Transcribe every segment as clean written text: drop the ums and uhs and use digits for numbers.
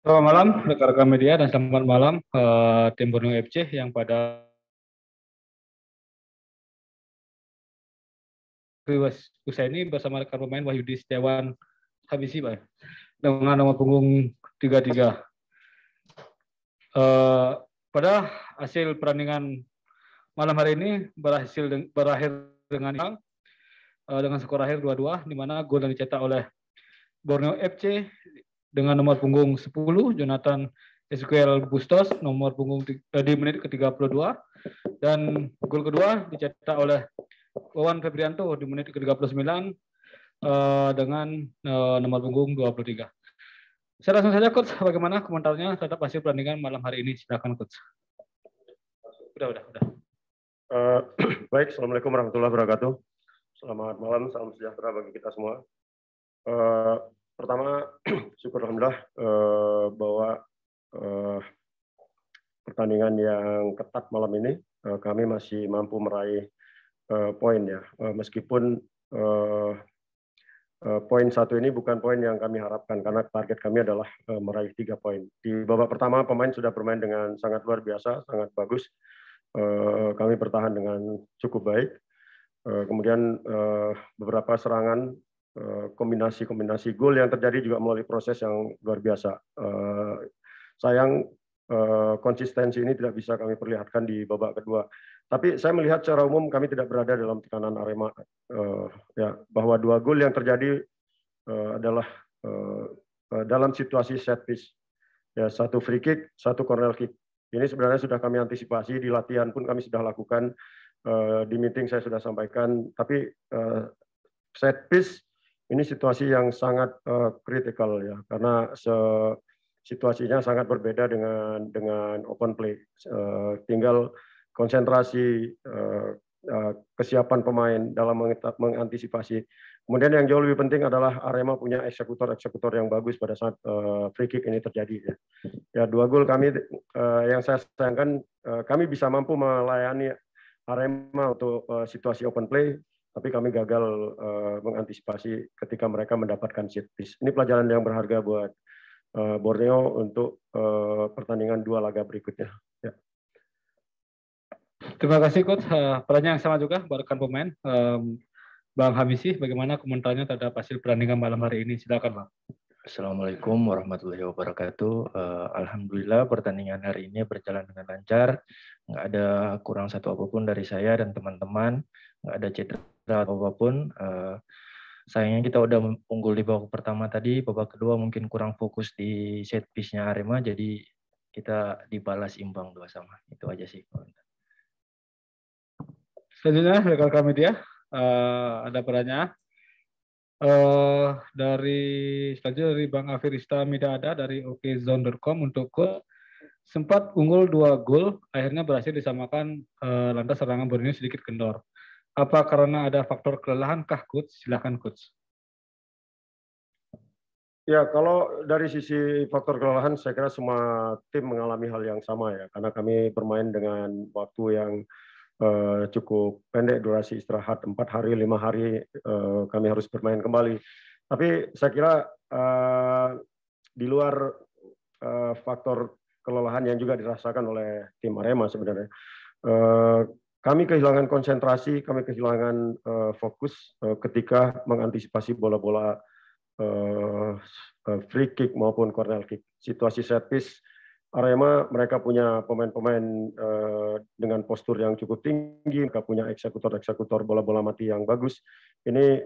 Selamat malam rekan-rekan media dan selamat malam tim Borneo FC yang pada usai ini bersama rekan pemain Wahyudi Setiawan Habisi Pak, dengan nomor punggung 33. Pada hasil pertandingan malam hari ini berakhir dengan skor akhir 2-2, di mana gol yang dicetak oleh Borneo FC dengan nomor punggung 10 Jonathan Ezekiel Bustos nomor punggung di menit ke-32, dan gol kedua dicetak oleh Wawan Febrianto di menit ke-39 dengan nomor punggung 23. Saya langsung saja, Coach, bagaimana komentarnya terhadap hasil pertandingan malam hari ini? Silakan, Coach. Udah. Baik, Assalamualaikum warahmatullahi wabarakatuh. Selamat malam, salam sejahtera bagi kita semua. Pertama, syukur alhamdulillah bahwa pertandingan yang ketat malam ini kami masih mampu meraih poin ya, meskipun poin satu ini bukan poin yang kami harapkan karena target kami adalah meraih 3 poin. Di babak pertama pemain sudah bermain dengan sangat luar biasa, sangat bagus. Kami bertahan dengan cukup baik. Kemudian beberapa serangan, kombinasi gol yang terjadi juga melalui proses yang luar biasa. Sayang konsistensi ini tidak bisa kami perlihatkan di babak kedua. Tapi saya melihat secara umum kami tidak berada dalam tekanan Arema. Ya, bahwa 2 gol yang terjadi adalah dalam situasi set piece. Ya, 1 free kick, 1 corner kick. Ini sebenarnya sudah kami antisipasi, di latihan pun kami sudah lakukan, di meeting saya sudah sampaikan, tapi set piece ini situasi yang sangat kritikal ya, karena situasinya sangat berbeda dengan open play. Tinggal konsentrasi, kesiapan pemain dalam mengantisipasi. Kemudian yang jauh lebih penting adalah Arema punya eksekutor yang bagus pada saat free kick ini terjadi. Ya, 2 gol kami yang saya sayangkan, kami bisa mampu melayani Arema untuk situasi open play, tapi kami gagal mengantisipasi ketika mereka mendapatkan set piece. Ini pelajaran yang berharga buat Borneo untuk pertandingan 2 laga berikutnya. Ya. Terima kasih, Coach. Pertanyaan yang sama juga buat rekan pemain. Bang Hamisi, bagaimana komentarnya terhadap hasil pertandingan malam hari ini? Silakan, Bang. Assalamualaikum warahmatullahi wabarakatuh. Alhamdulillah pertandingan hari ini berjalan dengan lancar. Nggak ada kurang satu apapun dari saya dan teman-teman. Nggak ada cedera apapun. Sayangnya kita udah unggul di babak pertama tadi. Babak kedua mungkin kurang fokus di set piece-nya Arema. Jadi kita dibalas imbang 2-2. Itu aja sih. Selanjutnya, rekan-rekan media, ada pertanyaan. Selanjutnya dari Bang Afirista Midada dari okezone.com untuk gol. Sempat unggul 2 gol, akhirnya berhasil disamakan, lantas serangan Borneo sedikit kendor. Apa karena ada faktor kelelahan kah, Coach? Silakan, Coach. Ya, kalau dari sisi faktor kelelahan, saya kira semua tim mengalami hal yang sama ya, karena kami bermain dengan waktu yang cukup pendek, durasi istirahat 4 hari, 5 hari kami harus bermain kembali. Tapi saya kira di luar faktor kelelahan yang juga dirasakan oleh tim Arema sebenarnya, kami kehilangan konsentrasi, kami kehilangan fokus ketika mengantisipasi bola-bola free kick maupun corner kick. Situasi set piece Arema, mereka punya pemain-pemain dengan postur yang cukup tinggi, mereka punya eksekutor bola-bola mati yang bagus. Ini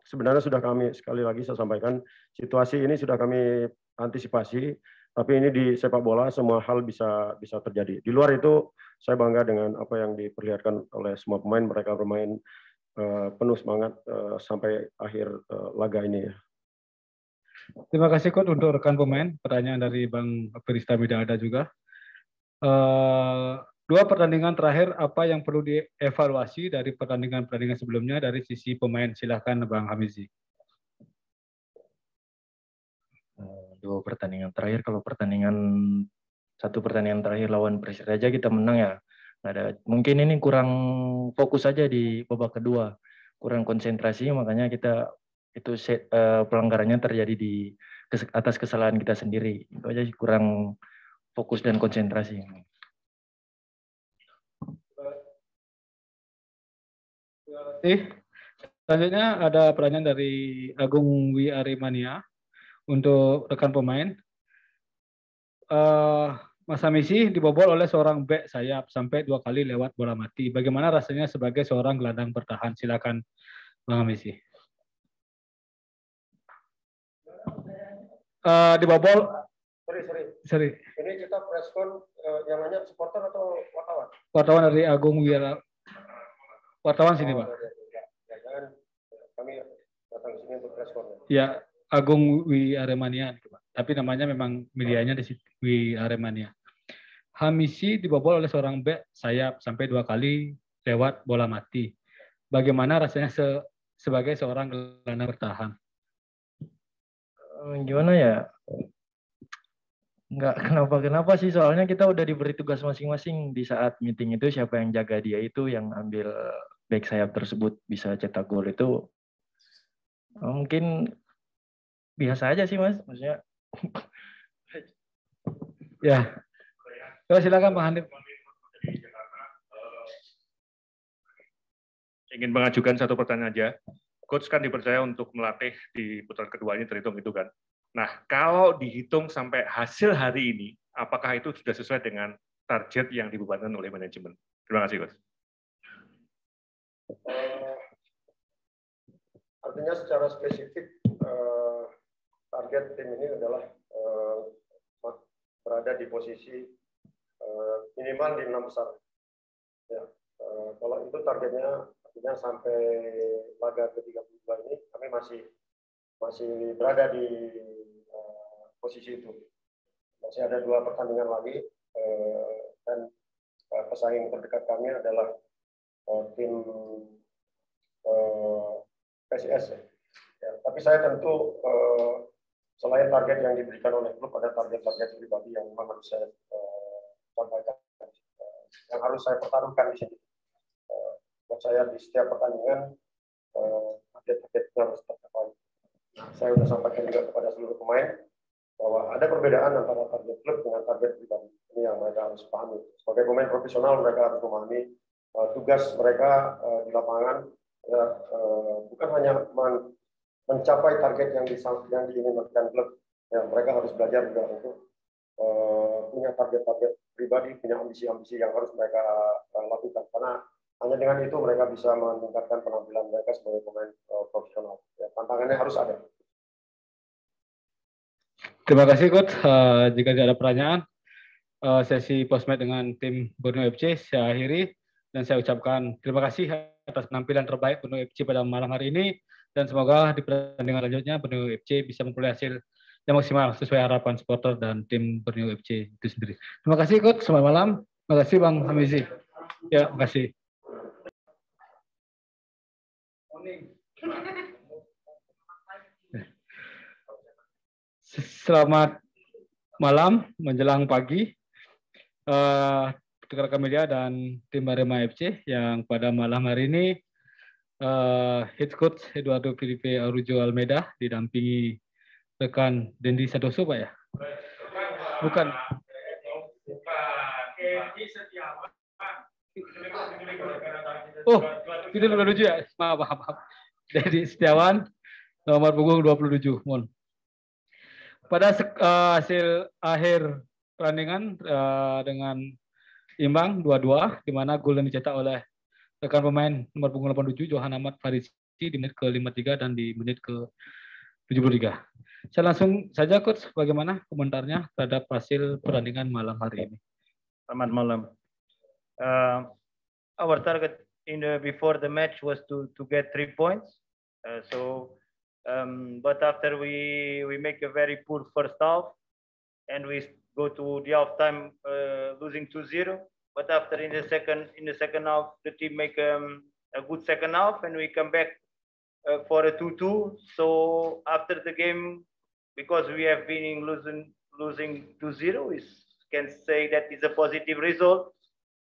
sebenarnya sudah kami, sekali lagi saya sampaikan, situasi ini sudah kami antisipasi, tapi ini di sepak bola semua hal bisa terjadi. Di luar itu, saya bangga dengan apa yang diperlihatkan oleh semua pemain, mereka bermain penuh semangat sampai akhir laga ini ya. Terima kasih, Coach, untuk rekan pemain. Pertanyaan dari Bang Firista Midada juga. 2 pertandingan terakhir, apa yang perlu dievaluasi dari pertandingan-pertandingan sebelumnya dari sisi pemain? Silahkan, Bang Hamizi. 2 pertandingan terakhir, kalau satu pertandingan terakhir lawan Persiraja kita menang ya. Mungkin ini kurang fokus saja di babak kedua, kurang konsentrasi, makanya kita itu pelanggarannya terjadi di atas kesalahan kita sendiri. Itu aja sih, kurang fokus dan konsentrasi. Selanjutnya ada pertanyaan dari Agung Wi Aremania untuk rekan pemain. Mas Hamisi dibobol oleh seorang bek sayap sampai 2 kali lewat bola mati. Bagaimana rasanya sebagai seorang gelandang bertahan? Silakan Bang Hamisi. Dibobol. Sorry. Ini kita preskon yang nanya supporter atau wartawan? Wartawan dari Agung Wira. Wartawan sini, Pak. Ya, jangan kami datang ke sini untuk preskon. Ya, Agung Wi Aremania, Pak. Tapi namanya memang medianya di situ, Wi Aremania. Hamisi dibobol oleh seorang bek sayap sampai 2 kali lewat bola mati. Bagaimana rasanya sebagai seorang gelandang bertahan? Gimana ya? Nggak kenapa-kenapa sih, soalnya kita udah diberi tugas masing-masing di saat meeting itu, siapa yang jaga dia itu, yang ambil back sayap tersebut bisa cetak gol itu mungkin biasa aja sih, Mas. Maksudnya. Ya. Silakan Pak Hanif. Ingin mengajukan satu pertanyaan aja. Coach kan dipercaya untuk melatih di putaran kedua ini, terhitung itu kan. Nah, kalau dihitung sampai hasil hari ini, apakah itu sudah sesuai dengan target yang dibebankan oleh manajemen? Terima kasih, Coach. Artinya secara spesifik target tim ini adalah berada di posisi minimal di 6 besar. Ya, kalau itu targetnya, artinya sampai laga ke-32 ini kami masih berada di posisi itu. Masih ada 2 pertandingan lagi dan pesaing terdekat kami adalah tim PSIS. Ya, tapi saya tentu selain target yang diberikan oleh klub, ada target-target pribadi yang memang harus saya sampaikan, yang harus saya pertaruhkan di sini. Buat saya di setiap pertandingan target-targetnya harus tercapai. Saya sudah sampaikan juga kepada seluruh pemain bahwa ada perbedaan antara target klub dengan target pribadi. Ini yang mereka harus pahami. Sebagai pemain profesional, mereka harus memahami tugas mereka di lapangan. Bukan hanya mencapai target yang diinginkan klub. Ya, mereka harus belajar juga untuk punya target-target pribadi, punya ambisi-ambisi yang harus mereka lakukan. Karena hanya dengan itu mereka bisa meningkatkan penampilan mereka sebagai pemain profesional. Ya, tantangannya harus ada. Terima kasih, Coach. Jika tidak ada pertanyaan, sesi postmatch dengan tim Borneo FC saya akhiri dan saya ucapkan terima kasih atas penampilan terbaik Borneo FC pada malam hari ini dan semoga di pertandingan selanjutnya Borneo FC bisa memperoleh hasil yang maksimal sesuai harapan supporter dan tim Borneo FC itu sendiri. Terima kasih, Coach. Selamat malam. Terima kasih, Bang Hamizi. Ya, terima kasih. Selamat malam menjelang pagi, rekan media dan tim Arema FC yang pada malam hari ini head coach Eduardo Filipe Arujo Almeida didampingi rekan Dendi Santoso, Pak ya? Bukan. Oh, itu 27 ya? Maaf. Dedi Setiawan, nomor punggung 27. Mohon. Pada hasil akhir pertandingan dengan imbang 2-2, di mana gol yang dicetak oleh rekan pemain nomor punggung 87 Johan Ahmad Farisi di menit ke-53 dan di menit ke-73. Saya langsung saja, Coach, bagaimana komentarnya terhadap hasil pertandingan malam hari ini? Selamat malam. Our target before the match was to get 3 points. But after we make a very poor first half and we go to the half time losing 2-0. But after in the second half the team make a good second half and we come back for a 2-2. So after the game, because we have been losing 2-0, we can say that is a positive result.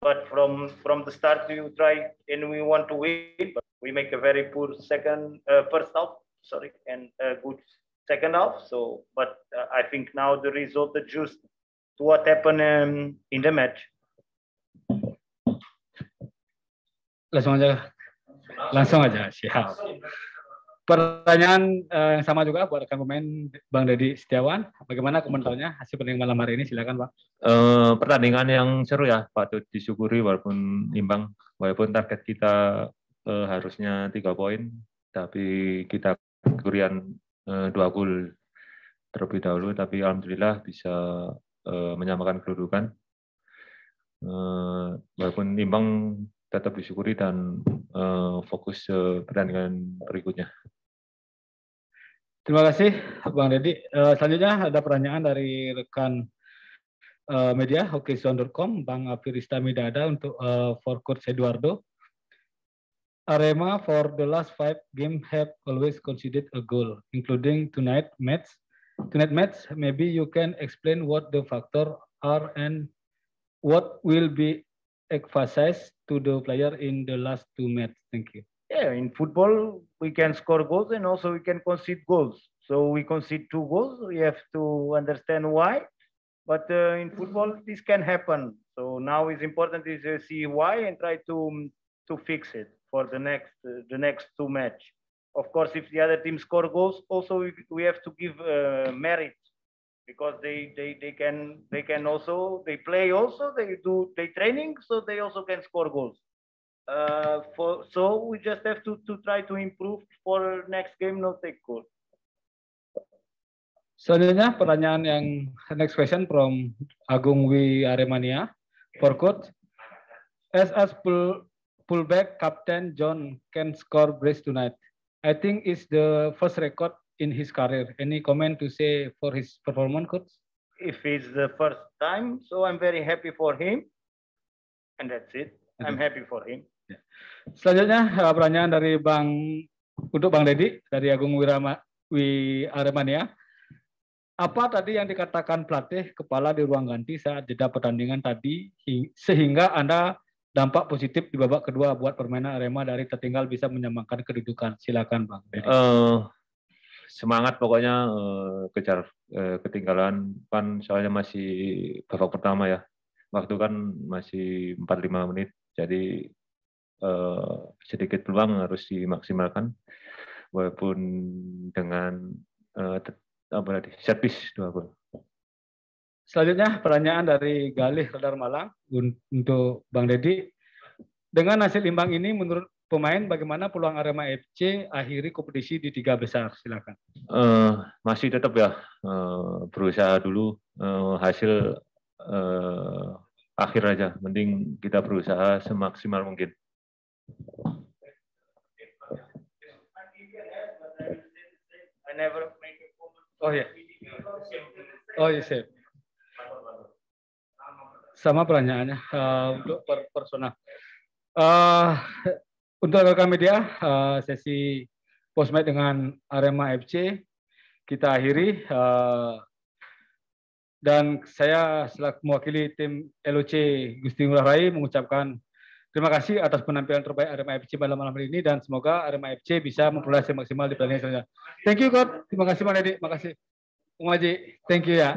But from the start we try and we want to win, but we make a very poor first half. and a good second half. So, but I think now the result adjusts to what happened in the match. Langsung aja, siap. Pertanyaan yang sama juga buat rekan pemain Bang Deddy Setiawan. Bagaimana komentarnya hasil pertandingan malam hari ini? Silakan, Pak. Pertandingan yang seru ya, patut disyukuri walaupun imbang, walaupun target kita harusnya 3 poin, tapi kita kekurangan 2 gol terlebih dahulu, tapi alhamdulillah bisa menyamakan kedudukan. Walaupun imbang tetap disyukuri dan fokus ke pertandingan berikutnya. Terima kasih, Bang Deddy. Selanjutnya ada pertanyaan dari rekan media hokeyzone.com, Bang Afirista Midada untuk for Coach Eduardo. Arema for the last 5 games have always conceded a goal, including tonight match. Maybe you can explain what the factors are and what will be emphasized to the player in the last 2 matches. Thank you. Yeah, in football we can score goals and also we can concede goals. So we concede 2 goals. We have to understand why. But in football this can happen. So now it's important is to see why and try to fix it for the next 2 match. Of course, if the other team score goals, also we have to give merit, because they can also, they play also, they do they training, so they also can score goals. So we just have to try to improve for next game, not take goal. Selanjutnya pertanyaan yang next question from Agung Wi Aremania for Coach. As fullback captain John can score brace tonight. I think it's the first record in his career. Any comment to say for his performance, Coach? If it's the first time, so I'm very happy for him, and that's it. I'm happy for him. Selanjutnya pertanyaan dari untuk Bang Deddy dari Agung Wi Aremania. Apa tadi yang dikatakan pelatih kepala di ruang ganti saat jeda pertandingan tadi sehingga Anda dampak positif di babak kedua buat permainan Arema dari tertinggal bisa menyamakan kedudukan? Silakan, Bang Deddy. Semangat pokoknya, kejar ketinggalan, kan soalnya masih babak pertama ya, waktu kan masih 45 menit, jadi sedikit peluang harus dimaksimalkan, walaupun dengan set piece 2 gol. Selanjutnya pertanyaan dari Galih Radar Malang untuk Bang Deddy. Dengan hasil imbang ini menurut pemain bagaimana peluang Arema FC akhiri kompetisi di 3 besar? Silakan. Masih tetap ya, berusaha dulu, hasil akhir aja, mending kita berusaha semaksimal mungkin. Oh ya, sip. Sama pertanyaannya untuk personal. Untuk rekan media, sesi postmatch dengan Arema FC kita akhiri. Dan saya selaku mewakili tim LOC Gusti Ngurah Rai mengucapkan terima kasih atas penampilan terbaik Arema FC pada malam hari ini, dan semoga Arema FC bisa memperoleh hasil maksimal di pertandingan selanjutnya. Thank you, Coach. Terima kasih, Bang Deddy. Terima kasih. Bung Haji. Thank you ya.